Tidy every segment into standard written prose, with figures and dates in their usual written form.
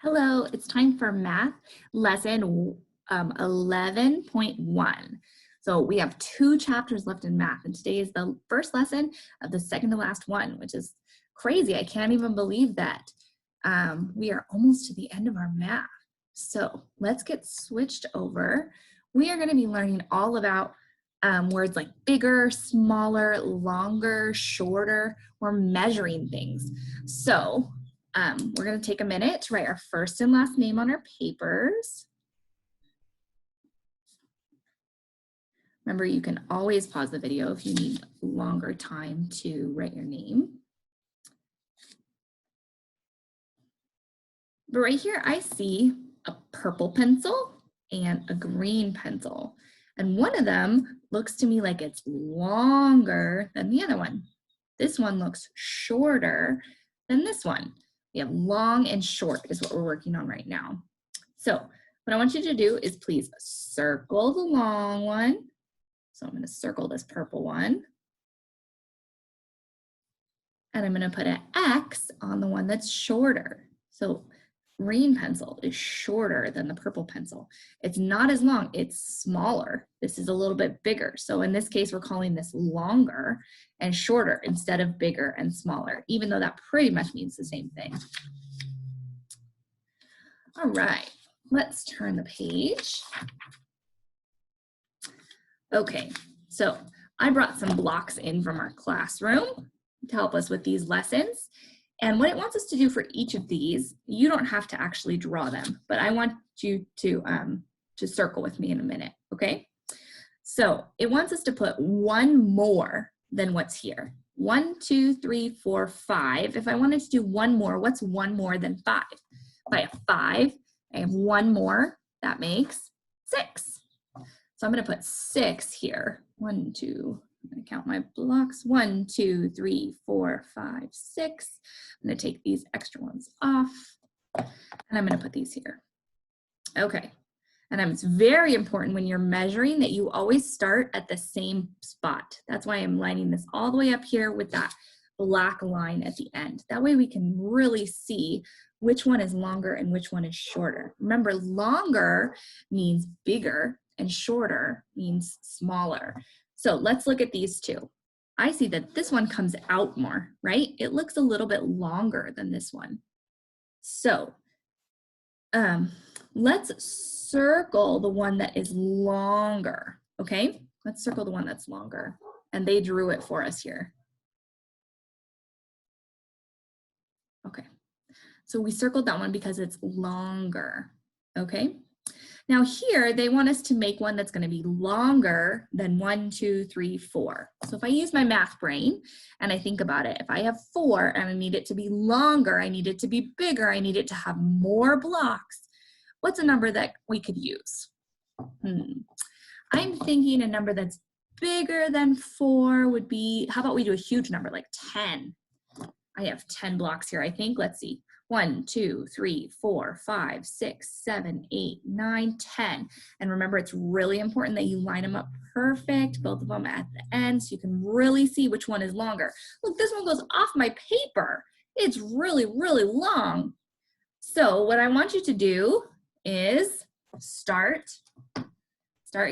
Hello, it's time for math lesson 11.1. So we have 2 chapters left in math, and today is the first lesson of the second to last one, which is crazy. I can't even believe that. We are almost to the end of our math. So let's get switched over. We are going to be learning all about words like bigger, smaller, longer, shorter. We're measuring things. So we're going to take a minute to write our first and last name on our papers. Remember, you can always pause the video if you need longer time to write your name. But right here, I see a purple pencil and a green pencil. And one of them looks to me like it's longer than the other one. This one looks shorter than this one. We have long and short is what we're working on right now. So what I want you to do is please circle the long one. So I'm going to circle this purple one. And I'm going to put an X on the one that's shorter. So green pencil is shorter than the purple pencil. It's not as long, it's smaller. This is a little bit bigger. So in this case, we're calling this longer and shorter instead of bigger and smaller, even though that pretty much means the same thing. All right, let's turn the page. Okay, so I brought some blocks in from our classroom to help us with these lessons. And what it wants us to do for each of these, you don't have to actually draw them, but I want you to circle with me in a minute, okay? So it wants us to put one more than what's here. 1, 2, 3, 4, 5. If I wanted to do one more, what's one more than 5? If I have 5, I have one more, that makes 6. So I'm gonna put 6 here. 1, 2, I'm gonna count my blocks. 1, 2, 3, 4, 5, 6. I'm gonna take these extra ones off and I'm gonna put these here. Okay, and it's very important when you're measuring that you always start at the same spot. That's why I'm lining this all the way up here with that black line at the end. That way we can really see which one is longer and which one is shorter. Remember, longer means bigger and shorter means smaller. So let's look at these two. I see that this one comes out more, right? It looks a little bit longer than this one. So let's circle the one that is longer, okay? Let's circle the one that's longer. And they drew it for us here. Okay, so we circled that one because it's longer, okay? Now here, they want us to make one that's gonna be longer than 1, 2, 3, 4. So if I use my math brain and I think about it, if I have 4 and I need it to be longer, I need it to be bigger, I need it to have more blocks, what's a number that we could use? I'm thinking a number that's bigger than 4 would be, how about we do a huge number like 10? I have 10 blocks here, I think. Let's see. 1, 2, 3, 4, 5, 6, 7, 8, 9, 10. And remember, it's really important that you line them up perfect, both of them at the end, so you can really see which one is longer. Look, this one goes off my paper. It's really, really long. So what I want you to do is start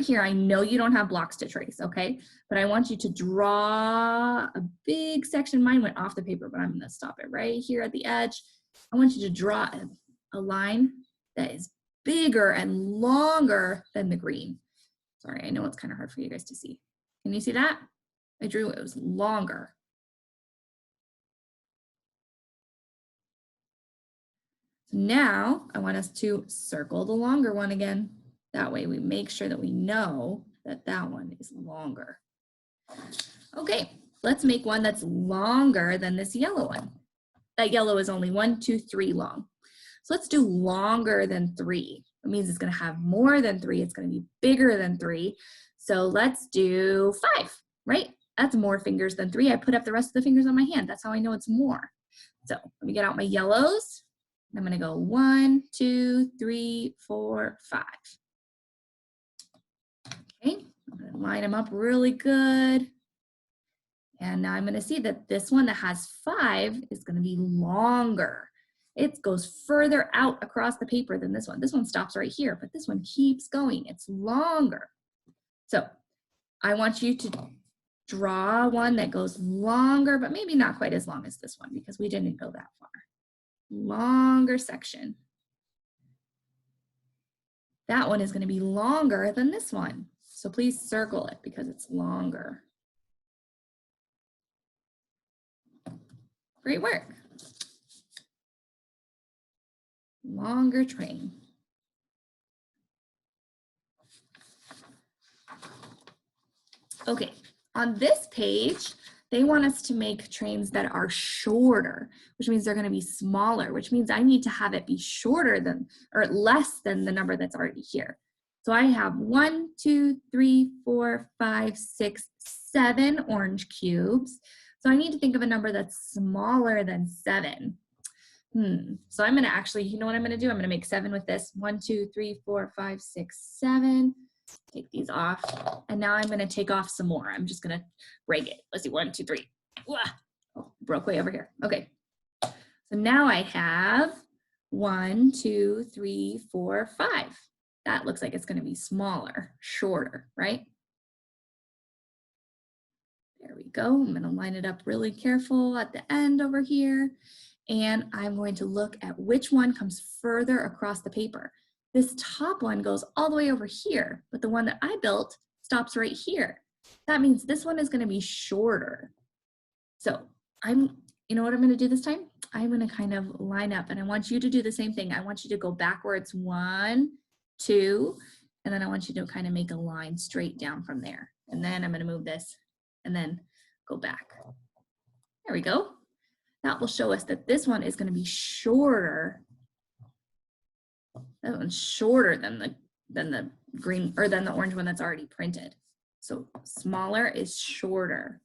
here. I know you don't have blocks to trace, okay? But I want you to draw a big section. Mine went off the paper, but I'm gonna stop it right here at the edge. I want you to draw a line that is bigger and longer than the green. Sorry, I know it's kind of hard for you guys to see. Can you see that? I drew it was longer. Now I want us to circle the longer one again. That way we make sure that we know that that one is longer. Okay, let's make one that's longer than this yellow one. That yellow is only 1, 2, 3 long. So let's do longer than 3. That means it's gonna have more than 3. It's gonna be bigger than 3. So let's do 5, right? That's more fingers than 3. I put up the rest of the fingers on my hand. That's how I know it's more. So let me get out my yellows. I'm gonna go 1, 2, 3, 4, 5. Okay, I'm gonna line them up really good. And now I'm gonna see that this one that has 5 is gonna be longer. It goes further out across the paper than this one. This one stops right here, but this one keeps going. It's longer. So I want you to draw one that goes longer, but maybe not quite as long as this one because we didn't go that far. Longer section. That one is going to be longer than this one. So please circle it because it's longer. Great work. Longer train. Okay, on this page, they want us to make trains that are shorter, which means they're going to be smaller, which means I need to have it be shorter than, or less than the number that's already here. So I have 1, 2, 3, 4, 5, 6, 7 orange cubes. So I need to think of a number that's smaller than 7. So I'm going to actually, you know what I'm going to do? I'm going to make 7 with this. 1, 2, 3, 4, 5, 6, 7. Take these off. And now I'm going to take off some more. I'm just going to break it. Let's see. 1, 2, 3. Oh, broke way over here. Okay. So now I have 1, 2, 3, 4, 5. That looks like it's going to be smaller, shorter, right? There we go. I'm going to line it up really careful at the end over here. And I'm going to look at which one comes further across the paper. This top one goes all the way over here, but the one that I built stops right here. That means this one is going to be shorter. So you know what I'm going to do this time? I'm going to kind of line up, and I want you to do the same thing. I want you to go backwards 1, 2, and then I want you to kind of make a line straight down from there. And then I'm going to move this and then go back. There we go. That will show us that this one is going to be shorter. That one's shorter than the green or than the orange one that's already printed. So smaller is shorter.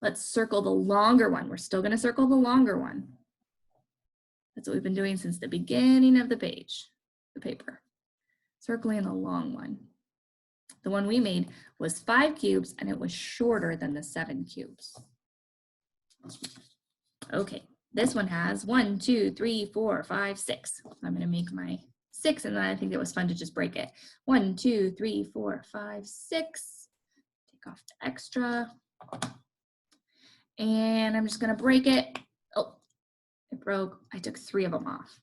Let's circle the longer one. We're still going to circle the longer one. That's what we've been doing since the beginning of the page, the paper. Circling the long one. The one we made was 5 cubes and it was shorter than the 7 cubes. Okay, this one has 1, 2, 3, 4, 5, 6. I'm going to make my 6, and then I think it was fun to just break it. 1, 2, 3, 4, 5, 6. Take off the extra. And I'm just going to break it. Oh, it broke. I took 3 of them off.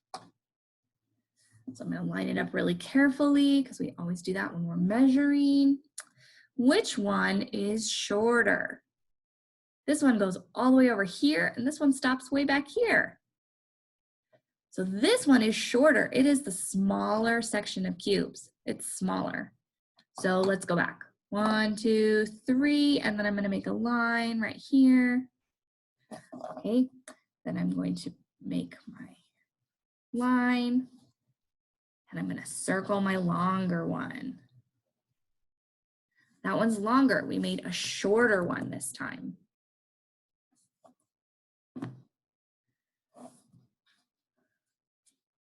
So I'm going to line it up really carefully because we always do that when we're measuring. Which one is shorter? This one goes all the way over here, and this one stops way back here. So this one is shorter. It is the smaller section of cubes. It's smaller. So let's go back. 1, 2, 3, and then I'm going to make a line right here. Okay, then I'm going to make my line, and I'm going to circle my longer one. That one's longer. We made a shorter one this time.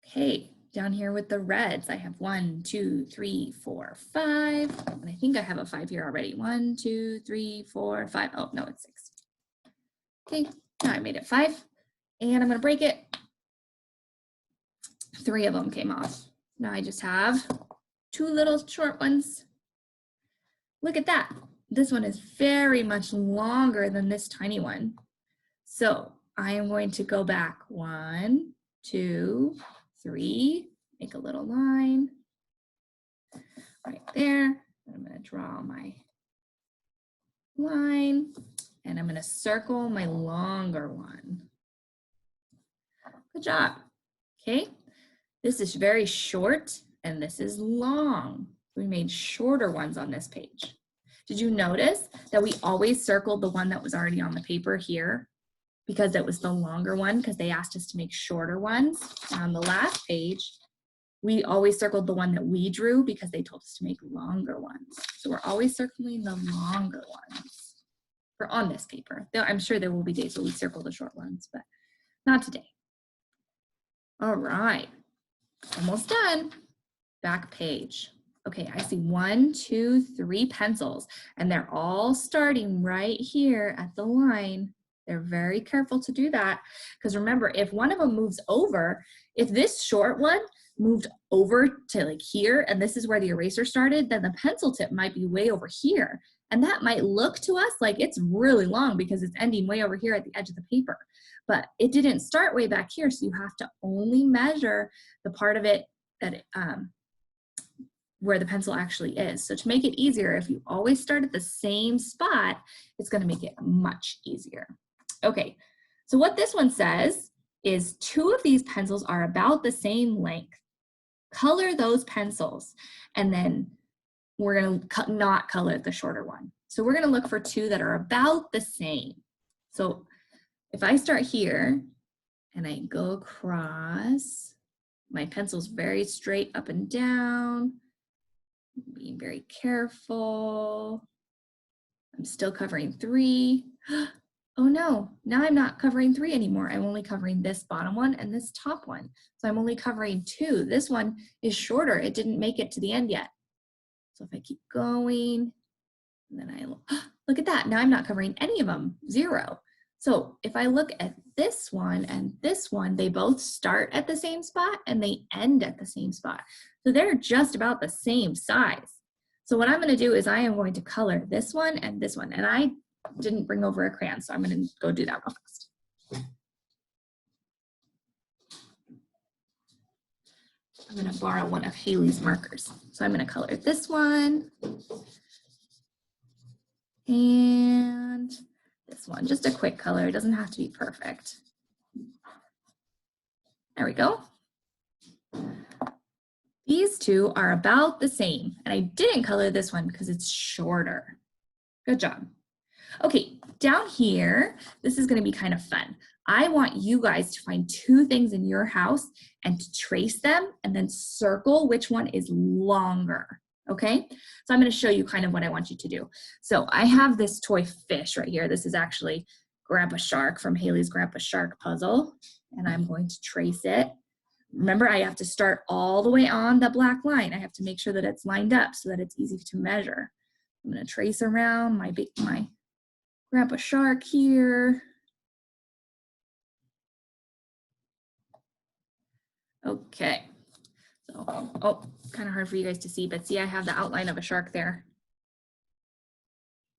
Okay, down here with the reds, I have 1, 2, 3, 4, 5. And I think I have a 5 here already. 1, 2, 3, 4, 5. Oh, no, it's 6. Okay, now I made it 5. And I'm going to break it. 3 of them came off. Now I just have 2 little short ones. Look at that. This one is very much longer than this tiny one. So I am going to go back 1, 2, 3, make a little line right there. I'm going to draw my line, and I'm going to circle my longer one. Good job. Okay, this is very short, and this is long. We made shorter ones on this page. Did you notice that we always circled the one that was already on the paper here? Because it was the longer one, because they asked us to make shorter ones. And on the last page, we always circled the one that we drew because they told us to make longer ones. So we're always circling the longer ones for on this paper. I'm sure there will be days where we circle the short ones, but not today. All right, almost done. Back page. Okay, I see 1, 2, 3 pencils, and they're all starting right here at the line They're very careful to do that because remember, if one of them moves over, if this short one moved over to like here, and this is where the eraser started, then the pencil tip might be way over here. And that might look to us like it's really long because it's ending way over here at the edge of the paper. But it didn't start way back here, so you have to only measure the part of it that where the pencil actually is. So to make it easier, if you always start at the same spot, it's going to make it much easier. Okay, so what this one says is 2 of these pencils are about the same length. Color those pencils, and then we're going to not color the shorter one. So we're going to look for 2 that are about the same. So if I start here and I go across, my pencil's very straight up and down, being very careful. I'm still covering 3. Oh no, now I'm not covering 3 anymore. I'm only covering this bottom one and this top one. So I'm only covering 2. This one is shorter. It didn't make it to the end yet. So if I keep going, and then I look at that. Now I'm not covering any of them, 0. So if I look at this one and this one, they both start at the same spot and they end at the same spot. So they're just about the same size. So what I'm going to do is I am going to color this one and this one. And I didn't bring over a crayon, so I'm going to go do that real fast. I'm going to borrow one of Haley's markers. So I'm going to color this one and this one. Just a quick color. It doesn't have to be perfect. There we go. These 2 are about the same. And I didn't color this one because it's shorter. Good job. Okay, down here, this is going to be kind of fun. I want you guys to find 2 things in your house and to trace them and then circle which one is longer, okay? So I'm going to show you kind of what I want you to do. So I have this toy fish right here. This is actually Grandpa Shark from Haley's Grandpa Shark puzzle, and I'm going to trace it. Remember, I have to start all the way on the black line. I have to make sure that it's lined up so that it's easy to measure. I'm going to trace around my Grandpa Shark here. Okay, so, oh, kind of hard for you guys to see, but see, I have the outline of a shark there.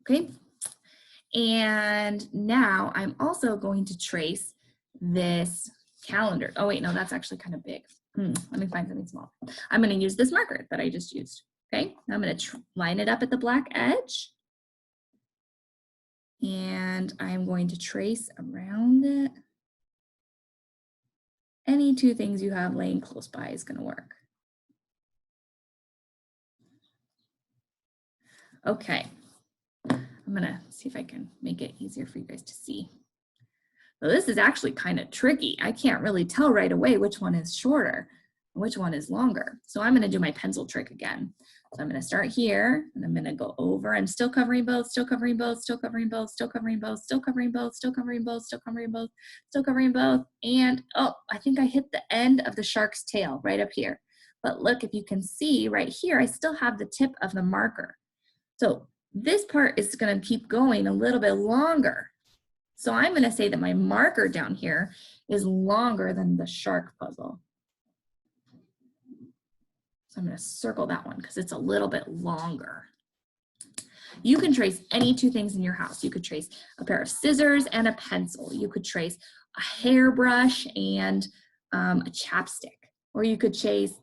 Okay, and now I'm also going to trace this calendar. Oh wait, no, that's actually kind of big. Let me find something small. I'm going to use this marker that I just used. Okay, now I'm going to line it up at the black edge. And I'm going to trace around it. Any 2 things you have laying close by is going to work. Okay, I'm going to see if I can make it easier for you guys to see. So this is actually kind of tricky. I can't really tell right away which one is shorter and which one is longer. So I'm going to do my pencil trick again. So I'm going to start here and I'm going to go over. I'm still covering both, still covering both, still covering both, still covering both, still covering both, still covering both, still covering both, still covering both. And oh, I think I hit the end of the shark's tail right up here. But look, if you can see right here, I still have the tip of the marker. So this part is going to keep going a little bit longer. So I'm going to say that my marker down here is longer than the shark puzzle. So I'm going to circle that one because it's a little bit longer. You can trace any 2 things in your house. You could trace a pair of scissors and a pencil. You could trace a hairbrush and a chapstick. Or you could trace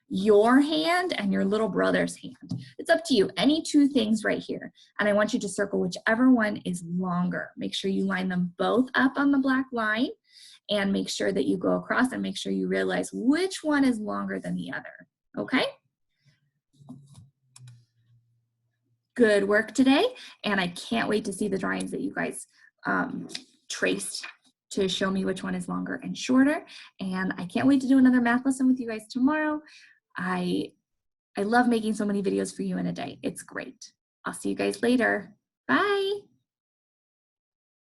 your hand and your little brother's hand. It's up to you. Any 2 things right here. And I want you to circle whichever one is longer. Make sure you line them both up on the black line and make sure that you go across and make sure you realize which one is longer than the other. Okay? Good work today. And I can't wait to see the drawings that you guys traced to show me which one is longer and shorter. And I can't wait to do another math lesson with you guys tomorrow. I love making so many videos for you in a day. It's great. I'll see you guys later. Bye.